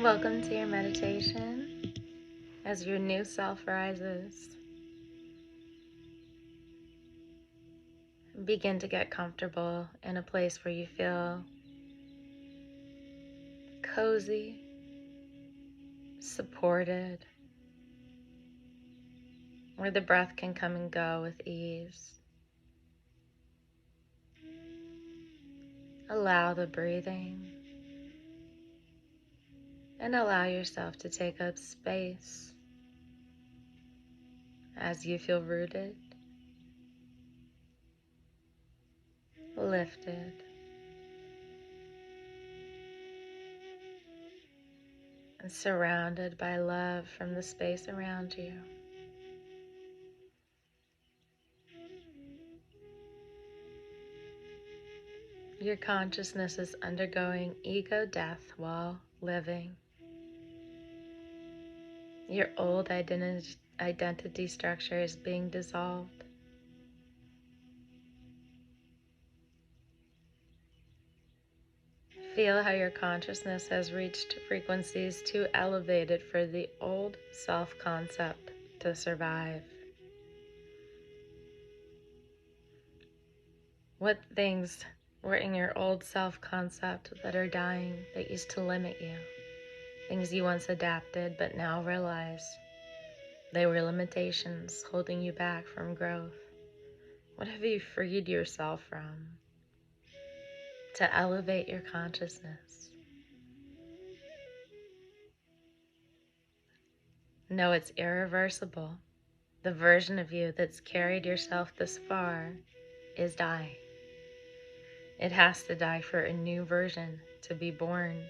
Welcome to your meditation as your new self rises. Begin to get comfortable in a place where you feel cozy, supported, where the breath can come and go with ease. Allow the breathing and allow yourself to take up space as you feel rooted, lifted, and surrounded by love from the space around you. Your consciousness is undergoing ego death while living. Your old identity structure is being dissolved. Feel how your consciousness has reached frequencies too elevated for the old self-concept to survive. What things were in your old self-concept that are dying, that used to limit you? Things you once adapted but now realize they were limitations holding you back from growth. What have you freed yourself from to elevate your consciousness? Know it's irreversible. The version of you that's carried yourself this far is dying. It has to die for a new version to be born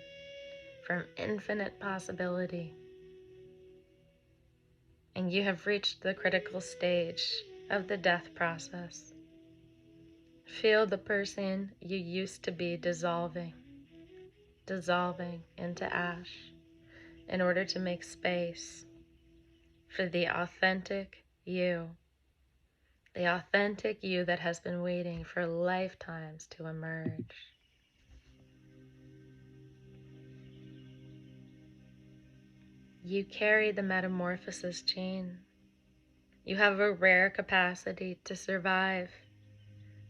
from infinite possibility. And you have reached the critical stage of the death process. Feel the person you used to be dissolving into ash in order to make space for the authentic you that has been waiting for lifetimes to emerge. You carry the metamorphosis gene. You have a rare capacity to survive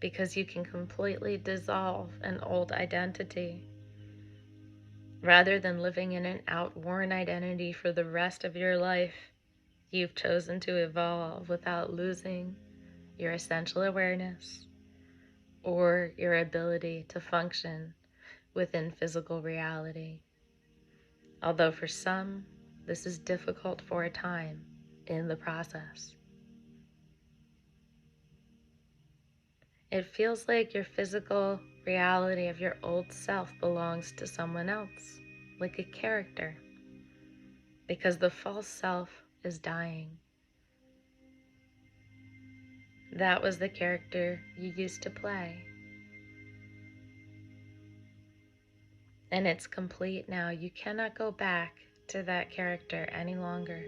because you can completely dissolve an old identity. Rather than living in an outworn identity for the rest of your life, you've chosen to evolve without losing your essential awareness or your ability to function within physical reality. Although for some, this is difficult for a time in the process. It feels like your physical reality of your old self belongs to someone else, like a character, because the false self is dying. That was the character you used to play. And it's complete now. You cannot go back to that character any longer.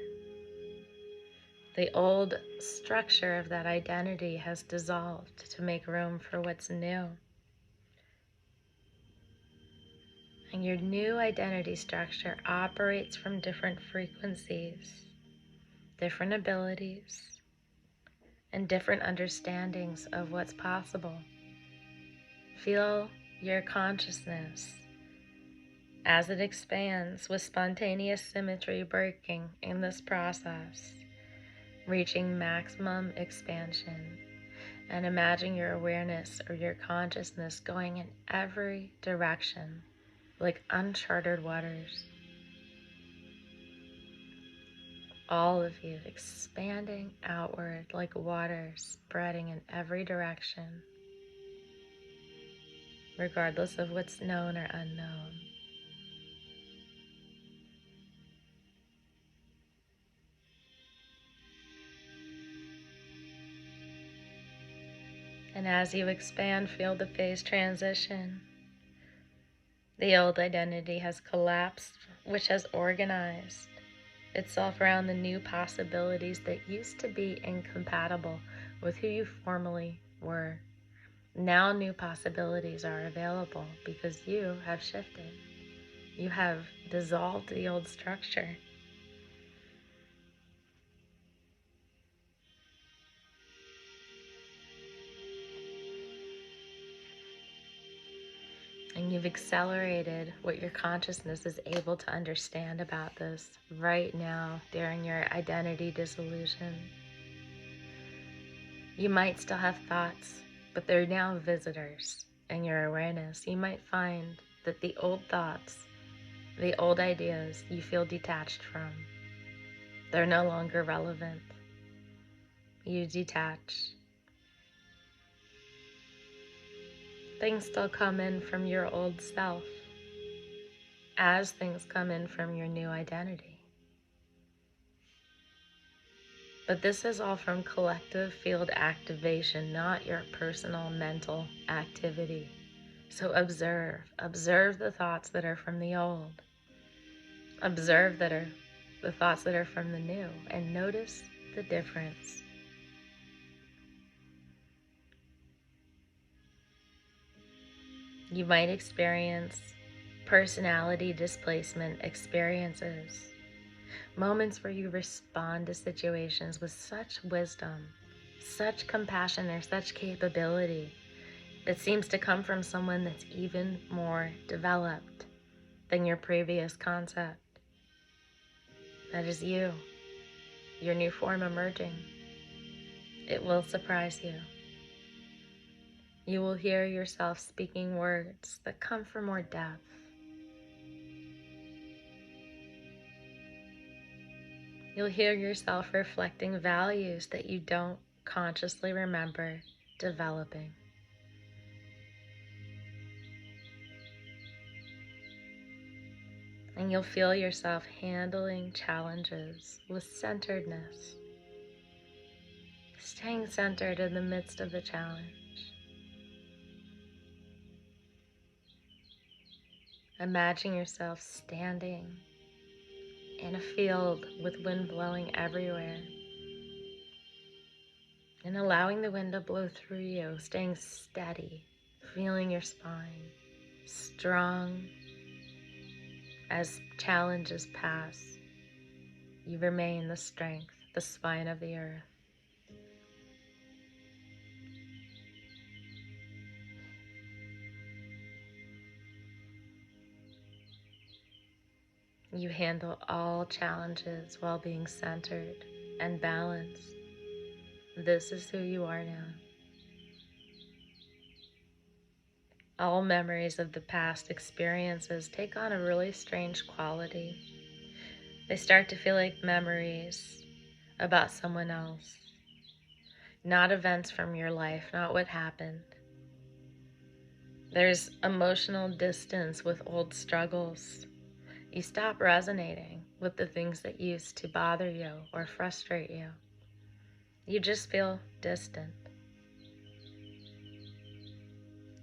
The old structure of that identity has dissolved to make room for what's new. And your new identity structure operates from different frequencies, different abilities, and different understandings of what's possible. Feel your consciousness as it expands with spontaneous symmetry breaking in this process, reaching maximum expansion. And imagine your awareness or your consciousness going in every direction like uncharted waters. All of you expanding outward like water spreading in every direction, regardless of what's known or unknown. And as you expand, feel the phase transition. The old identity has collapsed, which has organized itself around the new possibilities that used to be incompatible with who you formerly were. Now new possibilities are available because you have shifted. You have dissolved the old structure. And you've accelerated what your consciousness is able to understand about this right now during your identity dissolution. You might still have thoughts, but they're now visitors in your awareness. You might find that the old thoughts, the old ideas you feel detached from, they're no longer relevant. You detach. Things still come in from your old self as things come in from your new identity. But this is all from collective field activation, not your personal mental activity. So observe the thoughts that are from the old. Observe the thoughts that are from the new, and notice the difference. You might experience personality displacement experiences, moments where you respond to situations with such wisdom, such compassion, or such capability that seems to come from someone that's even more developed than your previous concept. That is you, your new form emerging. It will surprise you. You will hear yourself speaking words that come from more depth. You'll hear yourself reflecting values that you don't consciously remember developing. And you'll feel yourself handling challenges with centeredness, staying centered in the midst of the challenge. Imagine yourself standing in a field with wind blowing everywhere and allowing the wind to blow through you, staying steady, feeling your spine strong. As challenges pass, you remain the strength, the spine of the earth. You handle all challenges while being centered and balanced. This is who you are now. All memories of the past experiences take on a really strange quality. They start to feel like memories about someone else, not events from your life, not what happened. There's emotional distance with old struggles. You stop resonating with the things that used to bother you or frustrate you. You just feel distant.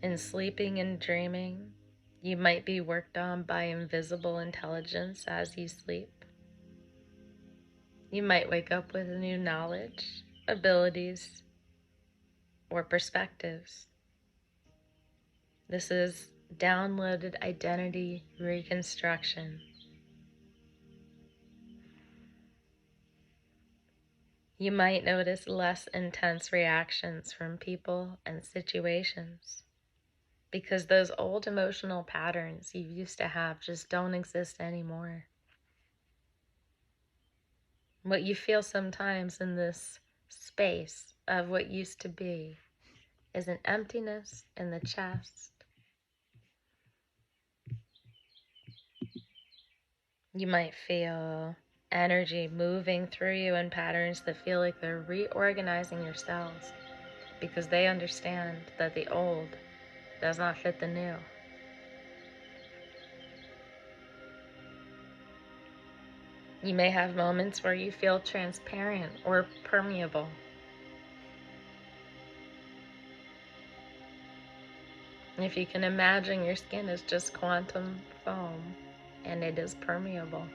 In sleeping and dreaming, you might be worked on by invisible intelligence as you sleep. You might wake up with new knowledge, abilities, or perspectives. This is downloaded identity reconstruction. You might notice less intense reactions from people and situations because those old emotional patterns you used to have just don't exist anymore. What you feel sometimes in this space of what used to be is an emptiness in the chest. You might feel energy moving through you in patterns that feel like they're reorganizing your cells because they understand that the old does not fit the new. You may have moments where you feel transparent or permeable. If you can imagine, your skin is just quantum foam and it is permeable.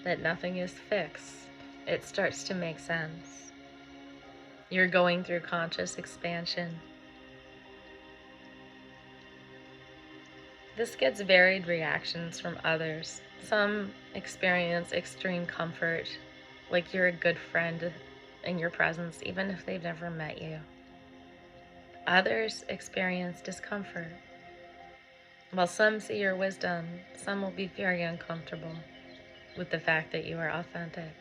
That nothing is fixed. It starts to make sense. You're going through conscious expansion. This gets varied reactions from others. Some experience extreme comfort, like you're a good friend in your presence, even if they've never met you. Others experience discomfort. While some see your wisdom, some will be very uncomfortable with the fact that you are authentic.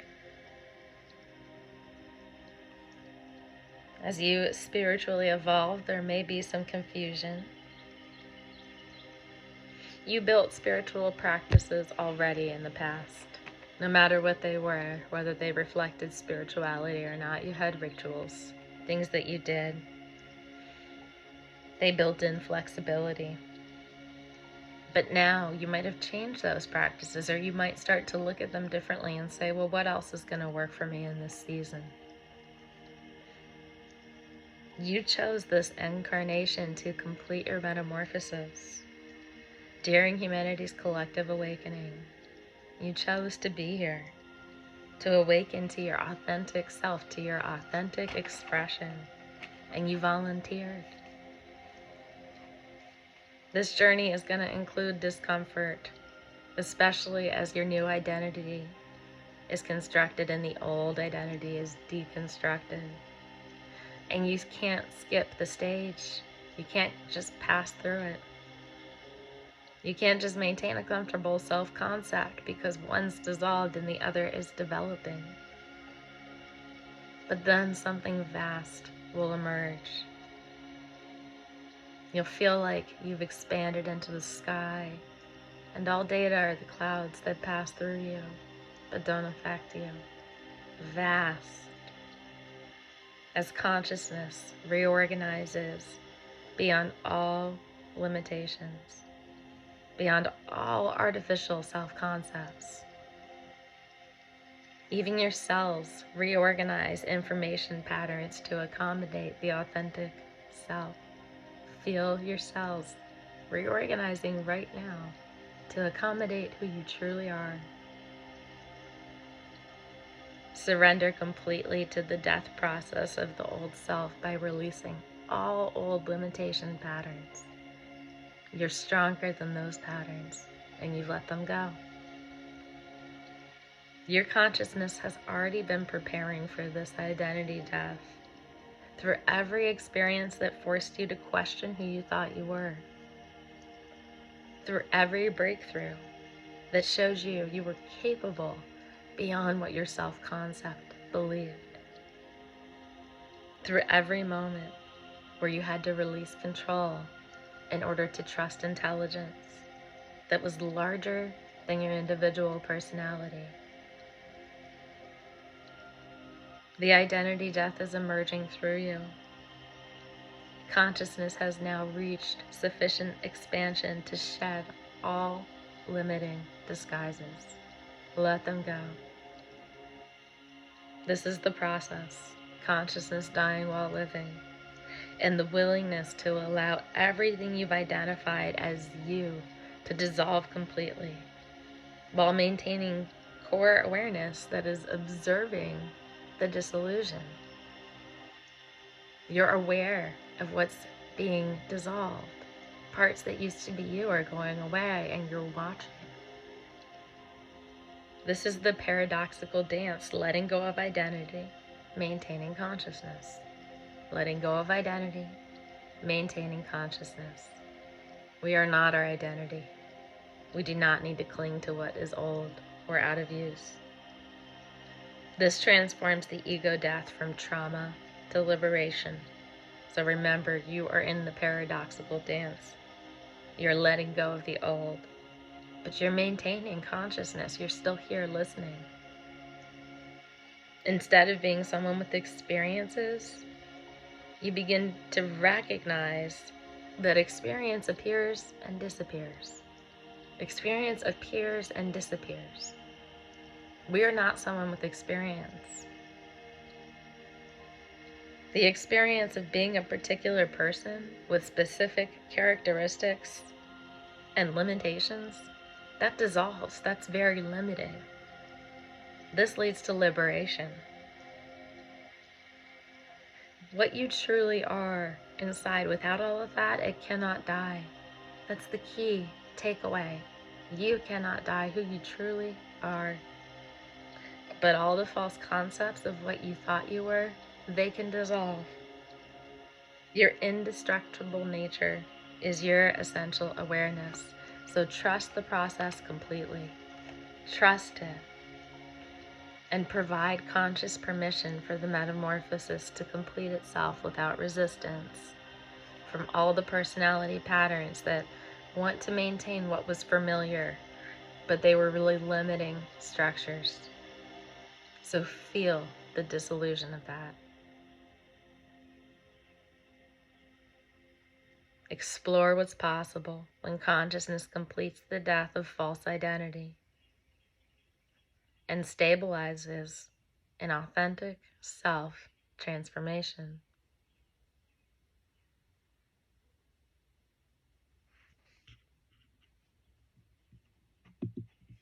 As you spiritually evolve, there may be some confusion. You built spiritual practices already in the past. No matter what they were, whether they reflected spirituality or not, you had rituals, things that you did. They built in flexibility. But now you might have changed those practices, or you might start to look at them differently and say, well, what else is going to work for me in this season? You chose this incarnation to complete your metamorphosis. During humanity's collective awakening, you chose to be here, to awaken to your authentic self, to your authentic expression, and you volunteered. This journey is going to include discomfort, especially as your new identity is constructed and the old identity is deconstructed. And you can't skip the stage. You can't just pass through it. You can't just maintain a comfortable self-concept because one's dissolved and the other is developing. But then something vast will emerge. You'll feel like you've expanded into the sky, and all data are the clouds that pass through you, but don't affect you. Vast. As consciousness reorganizes beyond all limitations, beyond all artificial self-concepts. Even your cells reorganize information patterns to accommodate the authentic self. Feel your cells reorganizing right now to accommodate who you truly are. Surrender completely to the death process of the old self by releasing all old limitation patterns. You're stronger than those patterns, and you've let them go. Your consciousness has already been preparing for this identity death through every experience that forced you to question who you thought you were, through every breakthrough that shows you were capable beyond what your self-concept believed, through every moment where you had to release control in order to trust intelligence that was larger than your individual personality. The identity death is emerging through you. Consciousness has now reached sufficient expansion to shed all limiting disguises. Let them go. This is the process. Consciousness dying while living. And the willingness to allow everything you've identified as you to dissolve completely, while maintaining core awareness that is observing the dissolution. You're aware of what's being dissolved. Parts that used to be you are going away, and you're watching. This is the paradoxical dance, letting go of identity, maintaining consciousness. Letting go of identity, maintaining consciousness. We are not our identity. We do not need to cling to what is old or out of use. This transforms the ego death from trauma to liberation. So remember, you are in the paradoxical dance. You're letting go of the old, but you're maintaining consciousness. You're still here listening. Instead of being someone with experiences, you begin to recognize that experience appears and disappears. Experience appears and disappears. We are not someone with experience. The experience of being a particular person with specific characteristics and limitations, that dissolves. That's very limited. This leads to liberation. What you truly are inside, without all of that, it cannot die. That's the key. take away. You cannot die who you truly are. But all the false concepts of what you thought you were, they can dissolve. Your indestructible nature is your essential awareness. So trust the process completely. Trust it. And provide conscious permission for the metamorphosis to complete itself without resistance from all the personality patterns that want to maintain what was familiar, but they were really limiting structures. So feel the disillusion of that. Explore what's possible when consciousness completes the death of false identity and stabilizes an authentic self-transformation.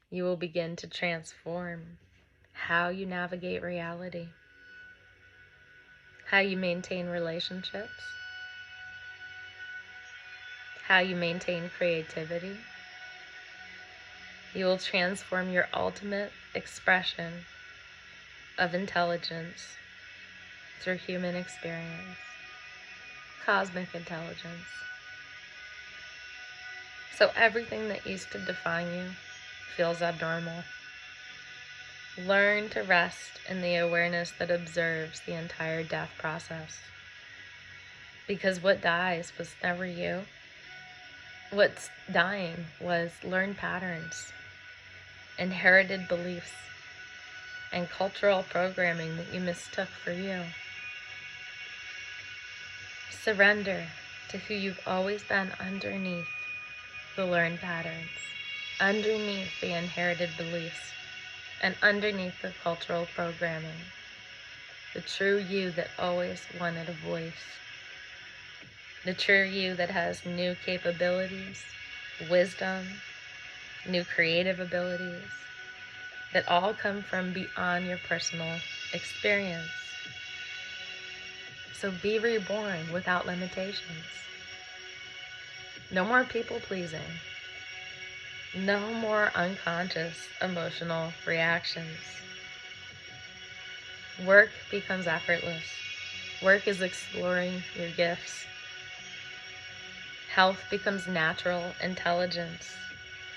You will begin to transform how you navigate reality, how you maintain relationships, how you maintain creativity. You will transform your ultimate expression of intelligence through human experience, cosmic intelligence. So everything that used to define you feels abnormal. Learn to rest in the awareness that observes the entire death process. Because what dies was never you. What's dying was learned patterns, inherited beliefs, and cultural programming that you mistook for you. Surrender to who you've always been underneath the learned patterns, underneath the inherited beliefs, and underneath the cultural programming. The true you that always wanted a voice. The true you that has new capabilities, wisdom, new creative abilities, that all come from beyond your personal experience. So be reborn without limitations. No more people pleasing. No more unconscious emotional reactions. Work becomes effortless. Work is exploring your gifts. Health becomes natural intelligence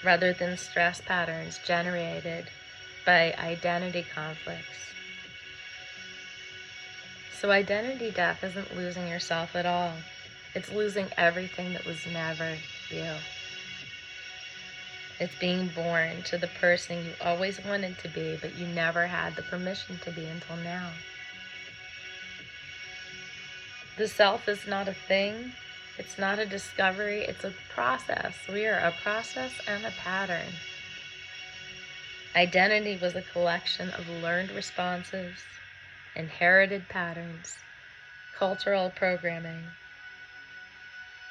rather than stress patterns generated by identity conflicts. So identity death isn't losing yourself at all. It's losing everything that was never you. It's being born to the person you always wanted to be, but you never had the permission to be until now. The self is not a thing. It's not a discovery. It's a process. We are a process and a pattern. Identity was a collection of learned responses, inherited patterns, cultural programming,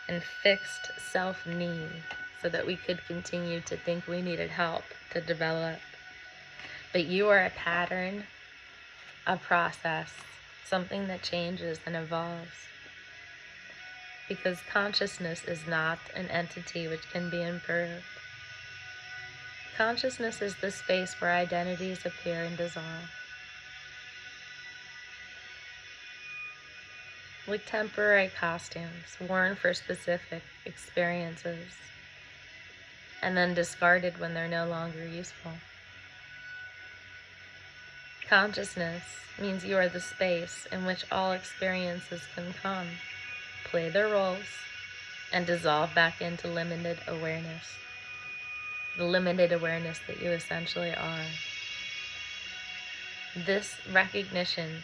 and fixed self-need so that we could continue to think we needed help to develop. But you are a pattern, a process, something that changes and evolves. Because consciousness is not an entity which can be improved. Consciousness is the space where identities appear and dissolve. Like temporary costumes worn for specific experiences and then discarded when they're no longer useful. Consciousness means you are the space in which all experiences can come, play their roles, and dissolve back into limited awareness. The limited awareness that you essentially are. This recognition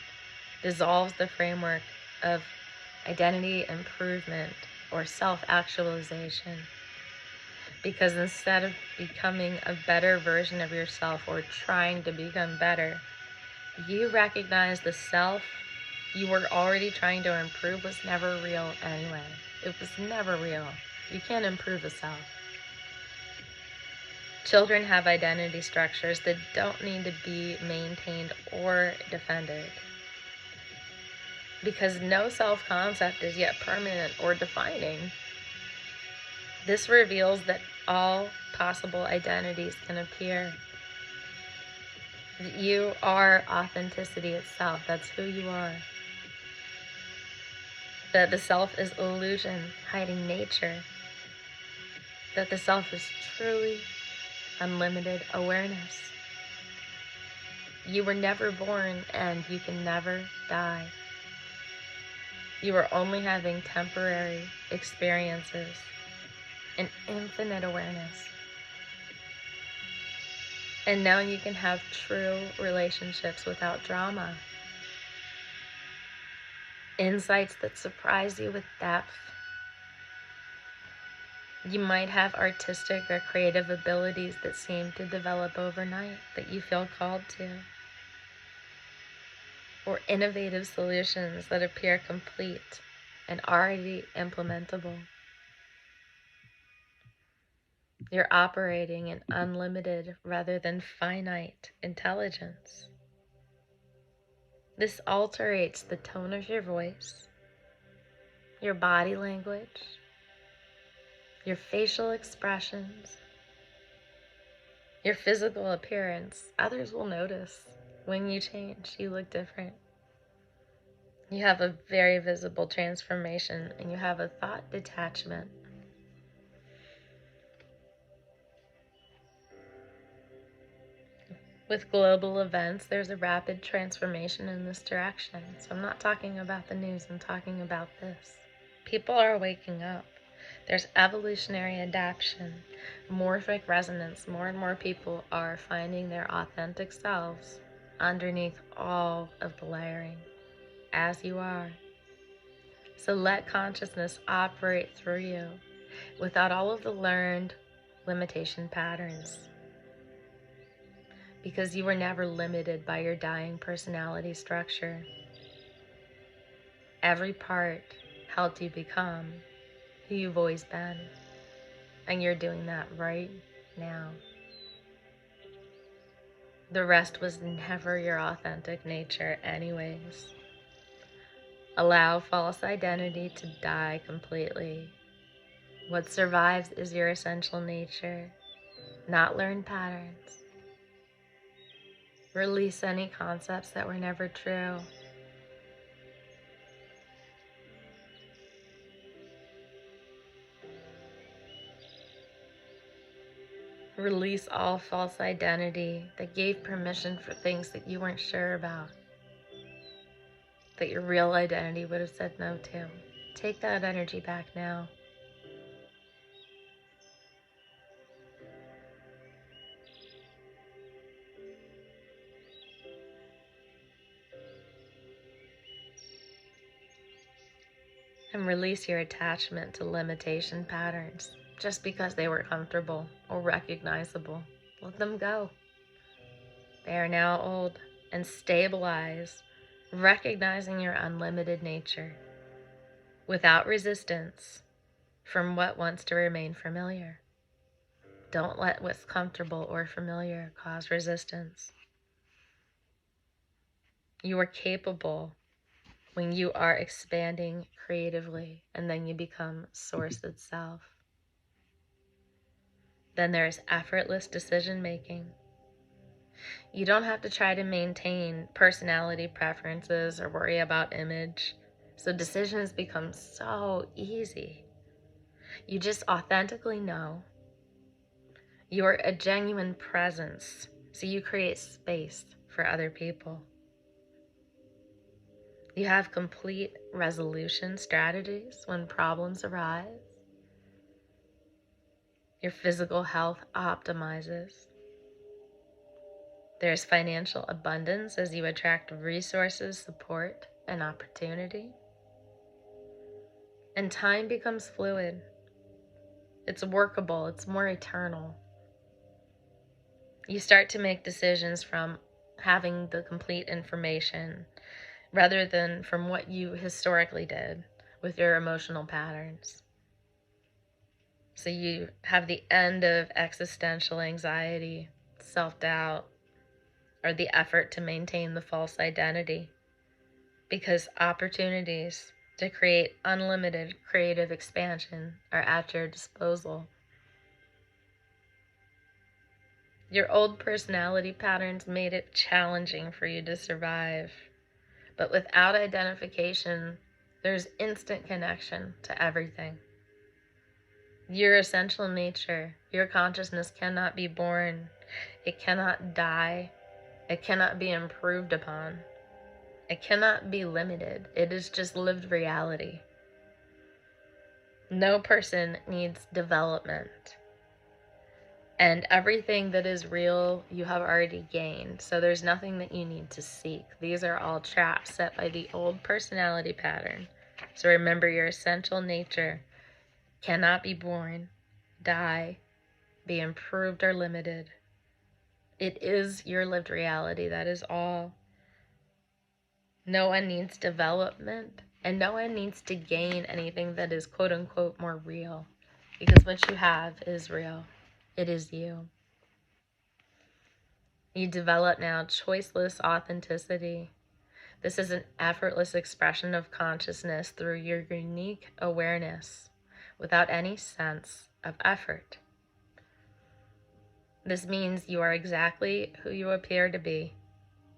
dissolves the framework of identity improvement or self-actualization. Because instead of becoming a better version of yourself or trying to become better, you recognize the self you were already trying to improve was never real anyway. It was never real. You can't improve a self. Children have identity structures that don't need to be maintained or defended. Because no self-concept is yet permanent or defining. This reveals that all possible identities can appear. You are authenticity itself. That's who you are. That the self is illusion, hiding nature. That the self is truly unlimited awareness. You were never born and you can never die. You are only having temporary experiences and infinite awareness. And now you can have true relationships without drama. Insights that surprise you with depth. You might have artistic or creative abilities that seem to develop overnight that you feel called to. Or innovative solutions that appear complete and already implementable. You're operating in unlimited rather than finite intelligence. This alterates the tone of your voice, your body language, your facial expressions, your physical appearance. Others will notice when you change. You look different. You have a very visible transformation and you have a thought detachment. With global events, there's a rapid transformation in this direction. So I'm not talking about the news, I'm talking about this. People are waking up. There's evolutionary adaptation, morphic resonance. More and more people are finding their authentic selves underneath all of the layering, as you are. So let consciousness operate through you without all of the learned limitation patterns. Because you were never limited by your dying personality structure. Every part helped you become who you've always been. And you're doing that right now. The rest was never your authentic nature anyways. Allow false identity to die completely. What survives is your essential nature, not learned patterns. Release any concepts that were never true. Release all false identity that gave permission for things that you weren't sure about, that your real identity would have said no to. Take that energy back now. And release your attachment to limitation patterns just because they were comfortable or recognizable. Let them go. They are now old. And stabilize, recognizing your unlimited nature without resistance from what wants to remain familiar. Don't let what's comfortable or familiar cause resistance. You are capable when you are expanding creatively, and then you become source itself. Then there's effortless decision making. You don't have to try to maintain personality preferences or worry about image. So decisions become so easy. You just authentically know. You're a genuine presence, so you create space for other people. You have complete resolution strategies when problems arise. Your physical health optimizes. There's financial abundance as you attract resources, support, and opportunity. And time becomes fluid. It's workable, it's more eternal. You start to make decisions from having the complete information rather than from what you historically did with your emotional patterns. So you have the end of existential anxiety, self-doubt, or the effort to maintain the false identity, because opportunities to create unlimited creative expansion are at your disposal. Your old personality patterns made it challenging for you to survive. But without identification, there's instant connection to everything. Your essential nature, your consciousness cannot be born. It cannot die. It cannot be improved upon. It cannot be limited. It is just lived reality. No person needs development. And everything that is real, you have already gained. So there's nothing that you need to seek. These are all traps set by the old personality pattern. So remember, your essential nature cannot be born, die, be improved or limited. It is your lived reality. That is all. No one needs development, and no one needs to gain anything that is quote unquote more real, because what you have is real. It is you. You develop now choiceless authenticity. This is an effortless expression of consciousness through your unique awareness without any sense of effort. This means you are exactly who you appear to be,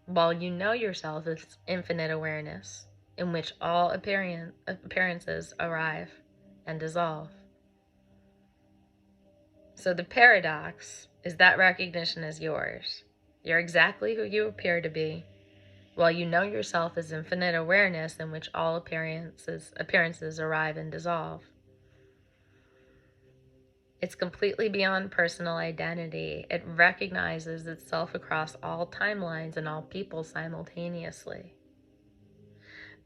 while you know yourself as infinite awareness, in which all appearances arrive and dissolve. So the paradox is that recognition is yours. You're exactly who you appear to be, while you know yourself as infinite awareness in which all appearances arrive and dissolve. It's completely beyond personal identity. It recognizes itself across all timelines and all people simultaneously.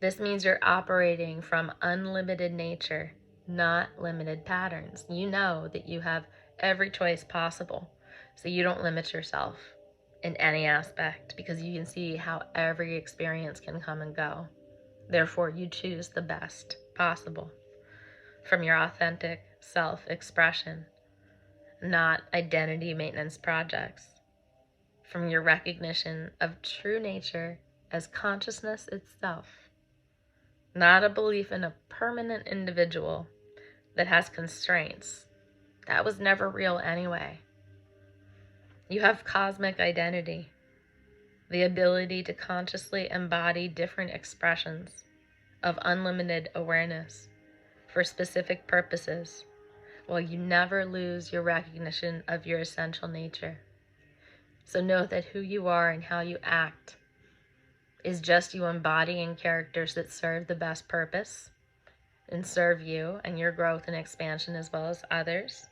This means you're operating from unlimited nature, not limited patterns. You know that you have every choice possible, so you don't limit yourself in any aspect because you can see how every experience can come and go. Therefore, you choose the best possible from your authentic self-expression, not identity maintenance projects, from your recognition of true nature as consciousness itself, not a belief in a permanent individual that has constraints. That was never real anyway. You have cosmic identity, the ability to consciously embody different expressions of unlimited awareness for specific purposes, while you never lose your recognition of your essential nature. So know that who you are and how you act is just you embodying characters that serve the best purpose and serve you and your growth and expansion as well as others.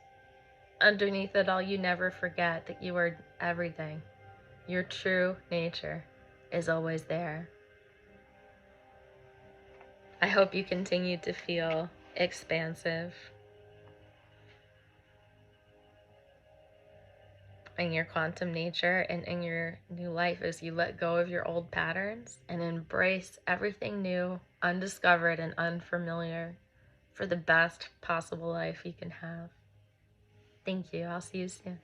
Underneath it all, you never forget that you are everything. Your true nature is always there. I hope you continue to feel expansive in your quantum nature and in your new life as you let go of your old patterns and embrace everything new, undiscovered, and unfamiliar for the best possible life you can have. Thank you. I'll see you soon.